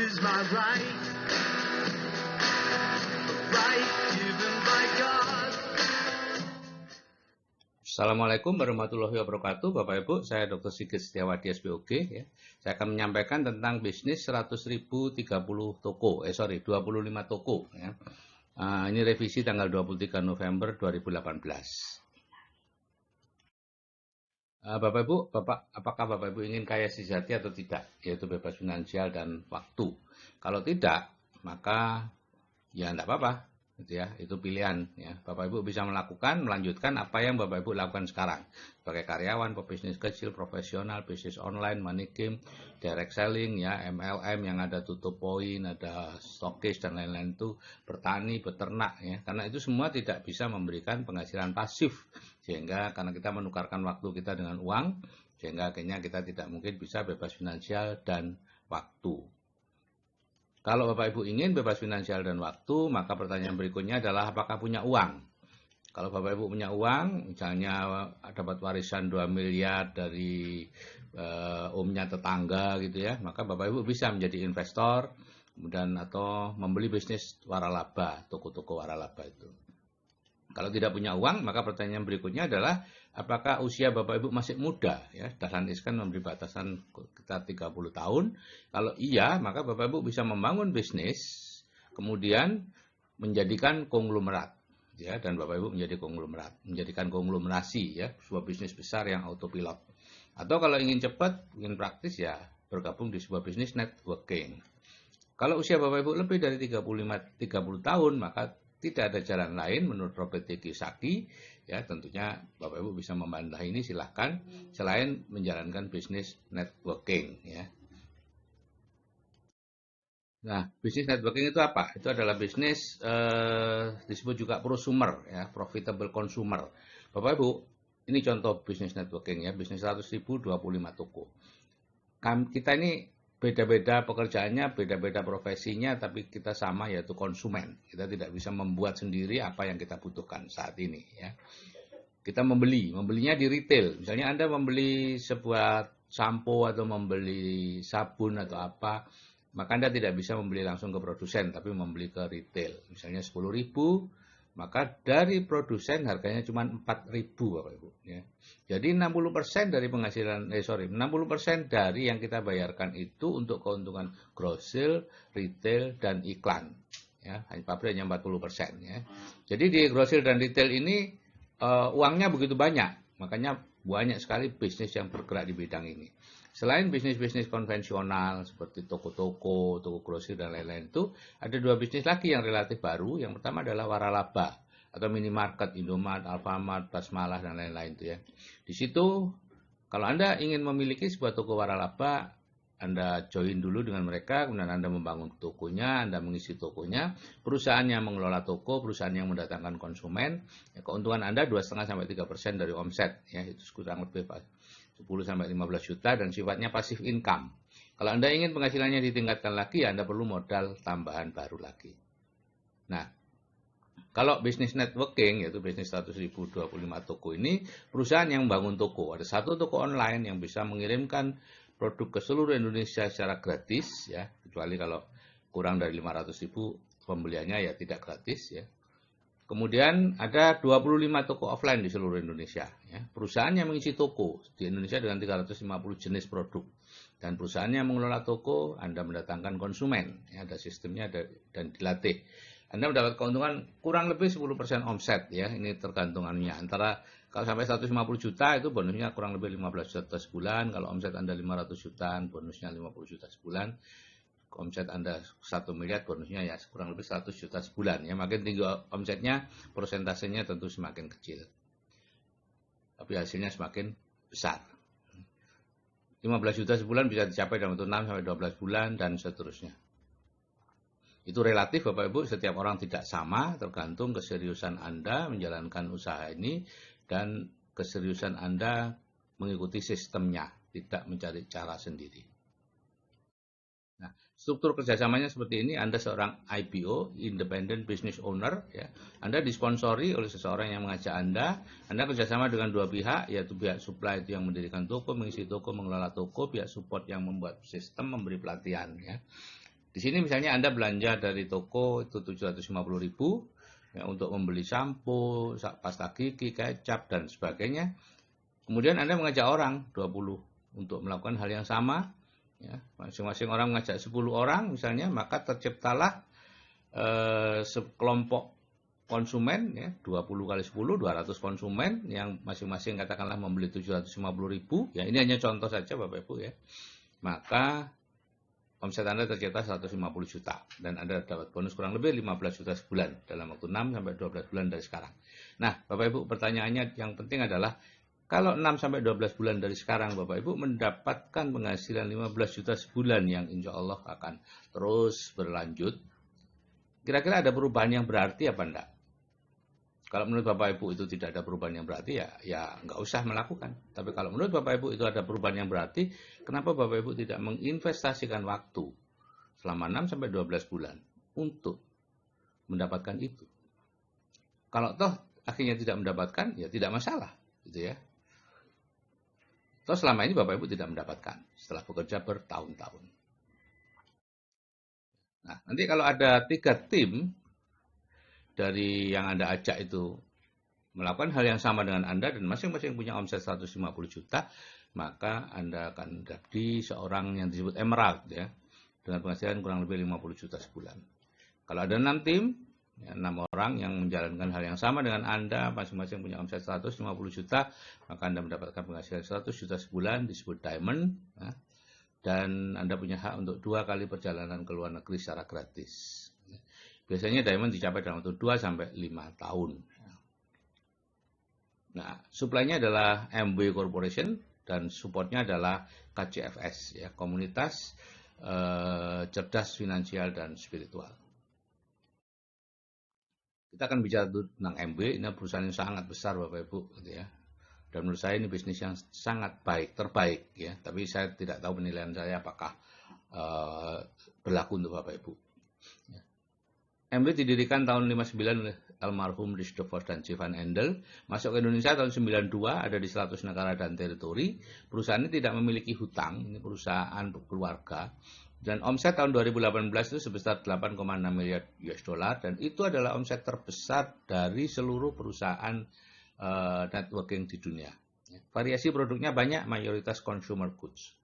is my right, a right given by God. Assalamualaikum warahmatullahi wabarakatuh, Bapak Ibu. Saya Dr. Sigit Setiawadi SPOG. Ya. Saya akan menyampaikan tentang bisnis 100.030 toko. 25 toko. Ya. Ini revisi tanggal 23 November 2018. Bapak Ibu, apakah Bapak Ibu ingin kaya sejati atau tidak? Yaitu bebas finansial dan waktu. Kalau tidak, maka ya tidak apa-apa. Gitu ya, itu pilihan ya. Bapak Ibu bisa melanjutkan apa yang Bapak Ibu lakukan sekarang sebagai karyawan, pebisnis kecil, profesional, bisnis online, money game, direct selling ya, MLM yang ada tutup poin, ada stokis dan lain-lain, itu bertani, beternak ya. Karena itu semua tidak bisa memberikan penghasilan pasif, sehingga karena kita menukarkan waktu kita dengan uang, sehingga akhirnya kita tidak mungkin bisa bebas finansial dan waktu. Kalau Bapak Ibu ingin bebas finansial dan waktu, maka pertanyaan berikutnya adalah apakah punya uang? Kalau Bapak Ibu punya uang, misalnya dapat warisan 2 miliar dari omnya tetangga gitu ya, maka Bapak Ibu bisa menjadi investor kemudian atau membeli bisnis waralaba, toko-toko waralaba itu. Kalau tidak punya uang, maka pertanyaan berikutnya adalah apakah usia Bapak Ibu masih muda? Ya, Dahlan Iskan memberi batasan sekitar 30 tahun. Kalau iya, maka Bapak Ibu bisa membangun bisnis, kemudian menjadikan konglomerat. Ya, dan Bapak Ibu menjadi konglomerat, menjadikan konglomerasi ya, sebuah bisnis besar yang autopilot. Atau kalau ingin cepat, ingin praktis ya, bergabung di sebuah bisnis networking. Kalau usia Bapak Ibu lebih dari 30 tahun, maka tidak ada jalan lain menurut Robert T. Kiyosaki, ya tentunya Bapak Ibu bisa membantah ini, silahkan, selain menjalankan bisnis networking. Ya. Nah, bisnis networking itu apa? Itu adalah bisnis disebut juga prosumer, ya, profitable consumer. Bapak Ibu, ini contoh bisnis networking ya, bisnis 100.000 25 toko. Kita ini beda-beda pekerjaannya, beda-beda profesinya, tapi kita sama, yaitu konsumen. Kita tidak bisa membuat sendiri apa yang kita butuhkan saat ini. Ya. Kita membelinya di retail. Misalnya Anda membeli sebuah sampo atau membeli sabun atau apa, maka Anda tidak bisa membeli langsung ke produsen, tapi membeli ke retail. Misalnya 10.000, maka dari produsen harganya cuma 4.000 Bapak Ibu. Ya. Jadi 60% dari penghasilan, 60% dari yang kita bayarkan itu untuk keuntungan grosir, retail, dan iklan. Ya, pabrik hanya 40%. Ya. Jadi di grosir dan retail ini uangnya begitu banyak, makanya banyak sekali bisnis yang bergerak di bidang ini. Selain bisnis-bisnis konvensional seperti toko-toko, toko grosir dan lain-lain, itu ada dua bisnis lagi yang relatif baru. Yang pertama adalah waralaba atau minimarket, Indomart, Alfamart, Basmalah dan lain-lain itu ya. Di situ kalau Anda ingin memiliki sebuah toko waralaba, Anda join dulu dengan mereka, kemudian Anda membangun tokonya, Anda mengisi tokonya, perusahaan yang mengelola toko, perusahaan yang mendatangkan konsumen, ya, keuntungan Anda 2,5-3% dari omset, ya itu kurang lebih 10-15 juta dan sifatnya passive income. Kalau Anda ingin penghasilannya ditingkatkan lagi, ya Anda perlu modal tambahan baru lagi. Nah, kalau bisnis networking, yaitu bisnis 100.025 toko ini, perusahaan yang membangun toko. Ada satu toko online yang bisa mengirimkan produk ke seluruh Indonesia secara gratis, ya, kecuali kalau kurang dari 500.000 pembeliannya ya tidak gratis, ya. Kemudian ada 25 toko offline di seluruh Indonesia. Ya. Perusahaan yang mengisi toko di Indonesia dengan 350 jenis produk. Dan perusahaan yang mengelola toko, Anda mendatangkan konsumen. Ya, ada sistemnya dan dilatih. Anda mendapat keuntungan kurang lebih 10% omset. Ya. Ini tergantungannya. Antara kalau sampai 150 juta itu bonusnya kurang lebih 15 juta sebulan. Kalau omset Anda 500 jutaan, bonusnya 50 juta sebulan. Omset Anda 1 miliar, bonusnya ya kurang lebih 100 juta sebulan. Ya, makin tinggi omsetnya, persentasenya tentu semakin kecil. Tapi hasilnya semakin besar. 15 juta sebulan bisa dicapai dalam waktu 6-12 bulan dan seterusnya. Itu relatif Bapak Ibu, setiap orang tidak sama, tergantung keseriusan Anda menjalankan usaha ini dan keseriusan Anda mengikuti sistemnya, tidak mencari cara sendiri. Nah, struktur kerjasamanya seperti ini. Anda seorang IPO, Independent Business Owner, ya. Anda disponsori oleh seseorang yang mengajak Anda kerjasama dengan dua pihak, yaitu pihak supply itu yang mendirikan toko, mengisi toko, mengelola toko, pihak support yang membuat sistem, memberi pelatihan, ya. Di sini misalnya Anda belanja dari toko itu 750.000 ya, untuk membeli sampo, pasta gigi, kecap dan sebagainya. Kemudian Anda mengajak orang 20 untuk melakukan hal yang sama, ya, masing-masing orang mengajak 10 orang misalnya, maka terciptalah sekelompok konsumen ya, 20 kali 10, 200 konsumen yang masing-masing katakanlah membeli 750.000, ya ini hanya contoh saja Bapak Ibu ya. Maka omset Anda tercipta 150 juta dan Anda dapat bonus kurang lebih 15 juta sebulan dalam waktu 6 sampai 12 bulan dari sekarang. Nah, Bapak Ibu, pertanyaannya yang penting adalah kalau 6 sampai 12 bulan dari sekarang Bapak Ibu mendapatkan penghasilan 15 juta sebulan yang insya Allah akan terus berlanjut, kira-kira ada perubahan yang berarti apa enggak? Kalau menurut Bapak Ibu itu tidak ada perubahan yang berarti ya nggak usah melakukan. Tapi kalau menurut Bapak Ibu itu ada perubahan yang berarti, kenapa Bapak Ibu tidak menginvestasikan waktu selama 6 sampai 12 bulan untuk mendapatkan itu? Kalau toh akhirnya tidak mendapatkan, ya tidak masalah, gitu ya. Toh selama ini Bapak Ibu tidak mendapatkan setelah bekerja bertahun-tahun. Nah, nanti kalau ada 3 tim dari yang Anda ajak itu melakukan hal yang sama dengan Anda dan masing-masing punya omset 150 juta, maka Anda akan menjadi seorang yang disebut emerald ya, dengan penghasilan kurang lebih 50 juta sebulan. Kalau ada 6 tim, ya, 6 orang yang menjalankan hal yang sama dengan Anda, masing-masing punya omset 150 juta, maka Anda mendapatkan penghasilan 100 juta sebulan, disebut diamond, ya, dan Anda punya hak untuk 2 kali perjalanan ke luar negeri secara gratis. Biasanya diamond dicapai dalam waktu 2 sampai 5 tahun. Nah, supply-nya adalah MW Corporation dan supportnya adalah KCFS, ya, Komunitas Cerdas Finansial dan Spiritual. Kita akan bicara tentang MW, ini perusahaan yang sangat besar Bapak Ibu, gitu ya. Dan menurut saya ini bisnis yang sangat baik, terbaik, ya. Tapi saya tidak tahu penilaian saya apakah berlaku untuk Bapak Ibu. Ya. MW didirikan tahun 59 oleh almarhum Rich DeVos dan Jevan Endel. Masuk ke Indonesia tahun 92, ada di 100 negara dan teritori. Perusahaan ini tidak memiliki hutang, ini perusahaan keluarga. Dan omset tahun 2018 itu sebesar 8,6 miliar US dollar dan itu adalah omset terbesar dari seluruh perusahaan networking di dunia. Variasi produknya banyak, mayoritas consumer goods.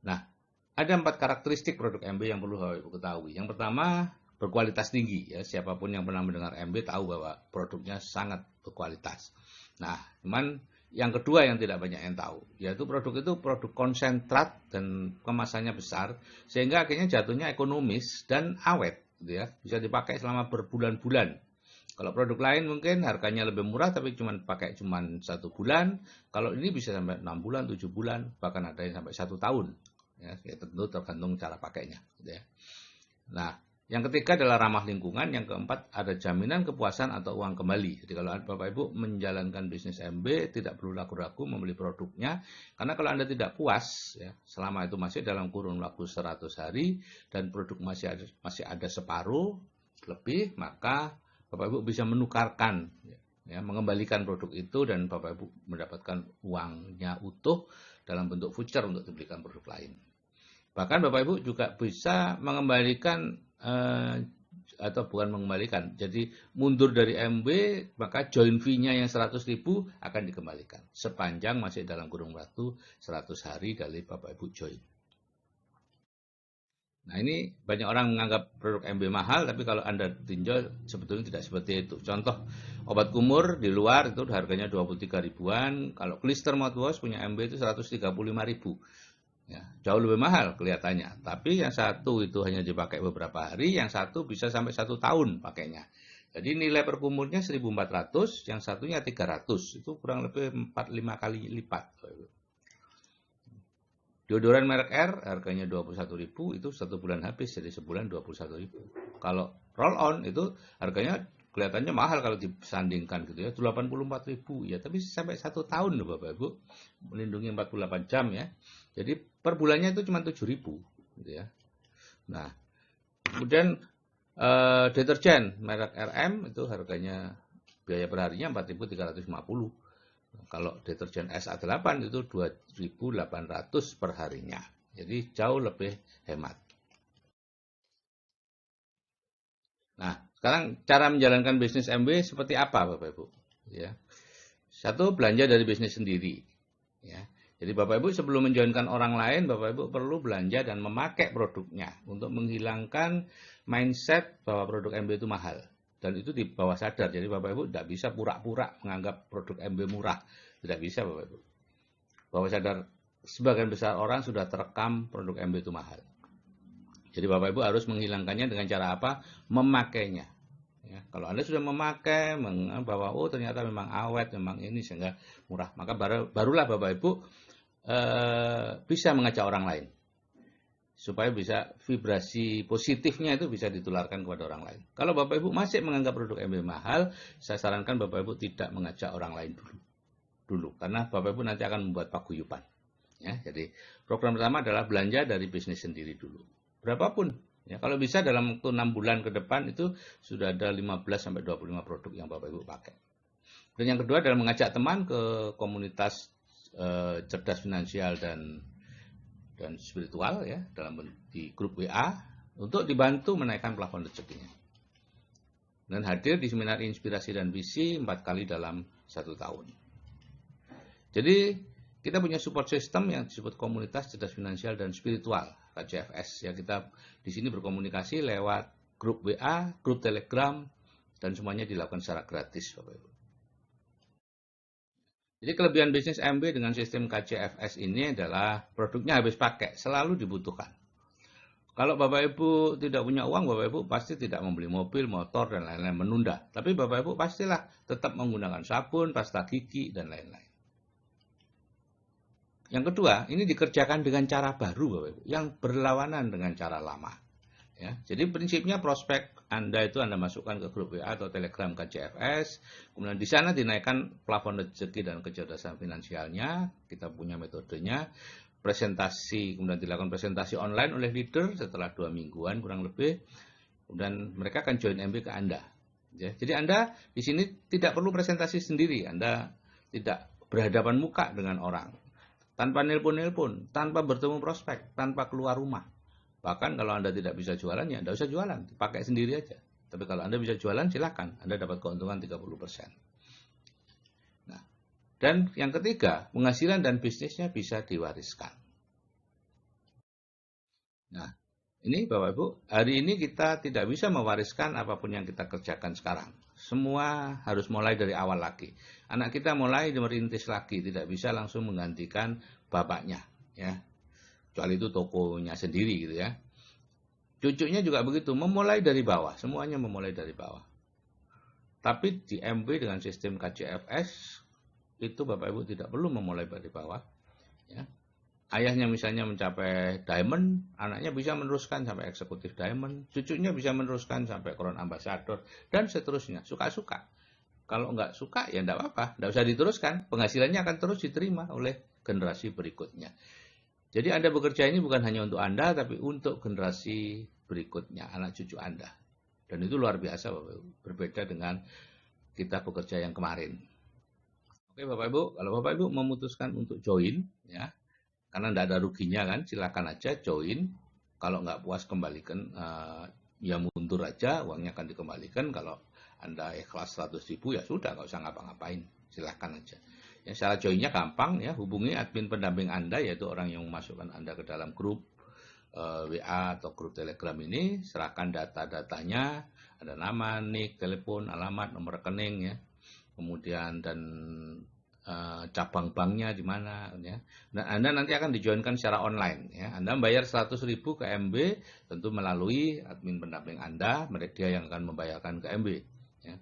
Nah, ada 4 karakteristik produk MW yang perlu Bapak Ibu ketahui. Yang pertama, berkualitas tinggi, ya, siapapun yang pernah mendengar MW tahu bahwa produknya sangat berkualitas. Nah, cuman yang kedua yang tidak banyak yang tahu, yaitu produk itu produk konsentrat dan kemasannya besar, sehingga akhirnya jatuhnya ekonomis dan awet, gitu ya, bisa dipakai selama berbulan-bulan. Kalau produk lain mungkin harganya lebih murah tapi pakai cuma 1 bulan, kalau ini bisa sampai 6 bulan, 7 bulan, bahkan ada yang sampai 1 tahun, ya, tentu tergantung cara pakainya, gitu ya. Nah, yang ketiga adalah ramah lingkungan, yang keempat ada jaminan kepuasan atau uang kembali. Jadi kalau Bapak Ibu menjalankan bisnis MB tidak perlu ragu-ragu membeli produknya, karena kalau Anda tidak puas, ya, selama itu masih dalam kurun waktu 100 hari dan produk masih ada separuh lebih, maka Bapak Ibu bisa menukarkan, ya, mengembalikan produk itu dan Bapak Ibu mendapatkan uangnya utuh dalam bentuk voucher untuk dibelikan produk lain. Bahkan Bapak Ibu juga bisa mengembalikan atau bukan mengembalikan, jadi mundur dari MW, maka join fee-nya yang 100.000 akan dikembalikan sepanjang masih dalam kurun waktu 100 hari dari Bapak Ibu join. Nah, ini banyak orang menganggap produk MB mahal, tapi kalau Anda tinjau sebetulnya tidak seperti itu. Contoh, obat kumur di luar itu harganya 23 ribuan, kalau Klister mouthwash punya MB itu 135 ribu. Ya, jauh lebih mahal kelihatannya. Tapi yang satu itu hanya dipakai beberapa hari, yang satu bisa sampai 1 tahun pakainya. Jadi nilai per kumurnya 1.400, yang satunya 300. Itu kurang lebih 4-5 kali lipat. Deodoran merek R harganya 21.000, itu 1 bulan habis, jadi sebulan 21.000. Kalau roll on itu harganya kelihatannya mahal kalau disandingkan gitu ya, 84.000 ya, tapi sampai 1 tahun loh Bapak Ibu, melindungi 48 jam ya. Jadi per bulannya itu cuma 7.000 gitu ya. Nah, kemudian deterjen merek RM itu harganya biaya per harinya 4.350. Kalau deterjen SA8 itu 2.800 per harinya. Jadi jauh lebih hemat. Nah, sekarang cara menjalankan bisnis MB seperti apa, Bapak Ibu? Ya. Satu, belanja dari bisnis sendiri. Ya. Jadi Bapak Ibu sebelum menjoinkan orang lain, Bapak Ibu perlu belanja dan memakai produknya untuk menghilangkan mindset bahwa produk MB itu mahal. Dan itu di bawah sadar. Jadi Bapak Ibu tidak bisa pura-pura menganggap produk MB murah. Tidak bisa Bapak Ibu. Bawah sadar sebagian besar orang sudah terekam produk MB itu mahal. Jadi Bapak Ibu harus menghilangkannya dengan cara apa? Memakainya. Ya, kalau Anda sudah memakai, bahwa oh ternyata memang awet, memang ini sehingga murah, maka barulah Bapak Ibu bisa mengajak orang lain. Supaya bisa vibrasi positifnya itu bisa ditularkan kepada orang lain. Kalau Bapak Ibu masih menganggap produk MB mahal, saya sarankan Bapak Ibu tidak mengajak orang lain dulu. Karena Bapak Ibu nanti akan membuat paguyuban. Ya, jadi program pertama adalah belanja dari bisnis sendiri dulu. Berapapun, ya, kalau bisa dalam waktu 6 bulan ke depan itu sudah ada 15-25 produk yang Bapak Ibu pakai. Dan yang kedua adalah mengajak teman ke komunitas cerdas finansial dan spiritual ya di grup WA untuk dibantu menaikkan plafon rezekinya. Dan hadir di seminar inspirasi dan visi 4 kali dalam 1 tahun. Jadi kita punya support system yang disebut komunitas cerdas finansial dan spiritual, KCFS. Ya, kita di sini berkomunikasi lewat grup WA, grup Telegram, dan semuanya dilakukan secara gratis, Bapak Ibu. Jadi kelebihan bisnis MB dengan sistem KCFS ini adalah produknya habis pakai, selalu dibutuhkan. Kalau Bapak Ibu tidak punya uang, Bapak Ibu pasti tidak membeli mobil, motor, dan lain-lain, menunda. Tapi Bapak Ibu pastilah tetap menggunakan sabun, pasta gigi, dan lain-lain. Yang kedua, ini dikerjakan dengan cara baru, Bapak Ibu, yang berlawanan dengan cara lama. Ya, jadi prinsipnya prospek Anda itu Anda masukkan ke grup WA atau Telegram KCFS, kemudian di sana dinaikkan plafon rezeki dan kecerdasan finansialnya, kita punya metodenya, presentasi, kemudian dilakukan presentasi online oleh leader setelah 2 mingguan kurang lebih, kemudian mereka akan join MB ke Anda. Ya, jadi Anda di sini tidak perlu presentasi sendiri, Anda tidak berhadapan muka dengan orang. Tanpa nelpon-nelpon, tanpa bertemu prospek, tanpa keluar rumah. Bahkan kalau Anda tidak bisa jualan, ya Anda usah jualan, pakai sendiri aja. Tapi kalau Anda bisa jualan, silakan. Anda dapat keuntungan 30%. Nah, dan yang ketiga, penghasilan dan bisnisnya bisa diwariskan. Nah, ini Bapak Ibu, hari ini kita tidak bisa mewariskan apapun yang kita kerjakan sekarang. Semua harus mulai dari awal lagi. Anak kita mulai merintis lagi, tidak bisa langsung menggantikan bapaknya, ya. Kecuali itu tokonya sendiri gitu ya. Cucunya juga begitu, memulai dari bawah, semuanya memulai dari bawah. Tapi di MB dengan sistem KCFS itu Bapak Ibu tidak perlu memulai dari bawah, ya. Ayahnya misalnya mencapai diamond, anaknya bisa meneruskan sampai eksekutif diamond, cucunya bisa meneruskan sampai crown ambassador, dan seterusnya, suka-suka. Kalau nggak suka, ya nggak apa-apa, nggak usah diteruskan, penghasilannya akan terus diterima oleh generasi berikutnya. Jadi Anda bekerja ini bukan hanya untuk Anda, tapi untuk generasi berikutnya, anak cucu Anda. Dan itu luar biasa, Bapak Ibu, berbeda dengan kita bekerja yang kemarin. Oke Bapak Ibu, kalau Bapak Ibu memutuskan untuk join, ya, karena tidak ada ruginya kan, silakan aja join. Kalau nggak puas kembalikan, ya mundur aja, uangnya akan dikembalikan. Kalau Anda ikhlas 100.000 ya sudah, nggak usah ngapa-ngapain, silakan aja. Yang cara joinnya gampang ya, hubungi admin pendamping Anda, yaitu orang yang memasukkan Anda ke dalam grup WA atau grup Telegram ini, serahkan data-datanya, ada nama, nik, telepon, alamat, nomor rekening ya, kemudian dan cabang banknya di mana ya. Dan Anda nanti akan dijoinkan secara online ya. Anda membayar 100.000 ke MB tentu melalui admin pendamping Anda, mereka yang akan membayarkan ke MB ya.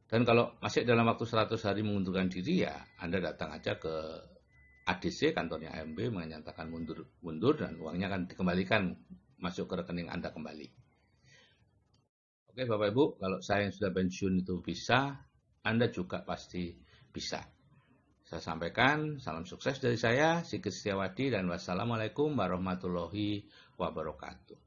Dan kalau masih dalam waktu 100 hari mengundurkan diri ya Anda datang aja ke ADC kantornya MB menyatakan mundur dan uangnya akan dikembalikan masuk ke rekening Anda kembali. Oke Bapak Ibu, kalau saya yang sudah pensiun itu bisa, Anda juga pasti bisa. Saya sampaikan, salam sukses dari saya, Sigit Setiawadi, dan wassalamualaikum warahmatullahi wabarakatuh.